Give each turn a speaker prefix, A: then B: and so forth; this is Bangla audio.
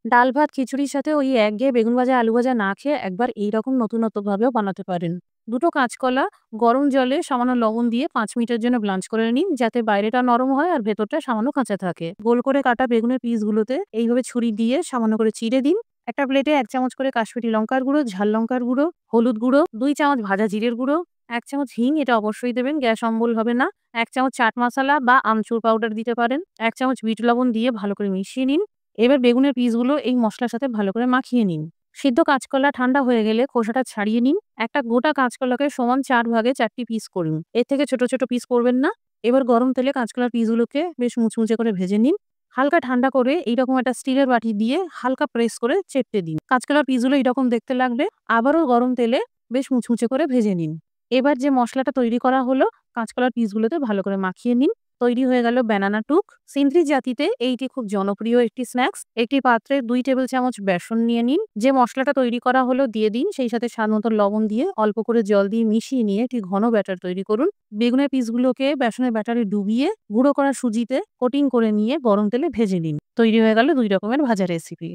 A: ডাল ভাত খিচুড়ির সাথে ওই একঘেয়ে বেগুন ভাজা, আলু ভাজা না খেয়ে একবার এইরকম নতুনত্বভাবেও বানাতে পারেন। ২ টো কাঁচকলা গরম জলে সামান্য লবণ দিয়ে ৫ মিনিটের জন্য ব্লাঞ্চ করে নিন, যাতে বাইরেটা নরম হয় আর ভেতরটা সামান্য কাঁচা থাকে। গোল করে কাটা বেগুনের পিসগুলোতে এইভাবে ছুরি দিয়ে সামান্য করে চিড়ে দিন। একটা প্লেটে ১ চামচ করে কাশ্মীরি লঙ্কার গুঁড়ো, ঝাল লঙ্কার গুঁড়ো, হলুদ গুঁড়ো, ২ চামচ ভাজা জিরের গুঁড়ো, ১ চামচ হিং, এটা অবশ্যই দেবেন, গ্যাস অম্বল হবে না। ১ চামচ চাট মসলা বা আমচুর পাউডার দিতে পারেন। ১ চামচ বিট লবণ দিয়ে ভালো করে মিশিয়ে নিন। এবার বেগুনের পিসগুলো এই মসলার সাথে ভালো করে মাখিয়ে নিন। সিদ্ধ কাঁচকলা ঠান্ডা হয়ে গেলে খোসাটা ছাড়িয়ে নিন। একটা গোটা কাঁচকলাকে সমান ৪ ভাগে ৪ টি পিস করুন। এর থেকে ছোট, ছোট পিস করবেন না। এবার গরম তেলে কাঁচকলার পিসগুলোকে বেশ মুচমুচে করে ভেজে নিন। হালকা ঠান্ডা করে এইরকম একটা স্টিলের বাটি দিয়ে হালকা প্রেস করে চেপটে দিন। কাঁচকলার পিসগুলো এরকম দেখতে লাগবে। আবারও গরম তেলে বেশ মুচমুচে করে ভেজে নিন। এবার যে মসলাটা তৈরি করা হলো, কাঁচকলার পিসগুলোতে ভালো করে মাখিয়ে নিন। তৈরি হয়ে গেল ব্যানানা টুক। সিন্ধ্রি জাতিতে এইটি খুব জনপ্রিয় একটি স্ন্যাক্স। একটি পাত্রে ২ টেবিল চামচ বেসন নিয়ে নিন। যে মসলাটা তৈরি করা হলো দিয়ে দিন। সেই সাথে স্বাদমতো লবণ দিয়ে অল্প করে জল দিয়ে মিশিয়ে নিয়ে একটি ঘন ব্যাটার তৈরি করুন। বেগুনের পিসগুলোকে বেসনের ব্যাটারে ডুবিয়ে গুঁড়ো করা সুজিতে কোটিং করে নিয়ে গরম তেলে ভেজে নিন। তৈরি হয়ে গেল ২ রকমের ভাজা রেসিপি।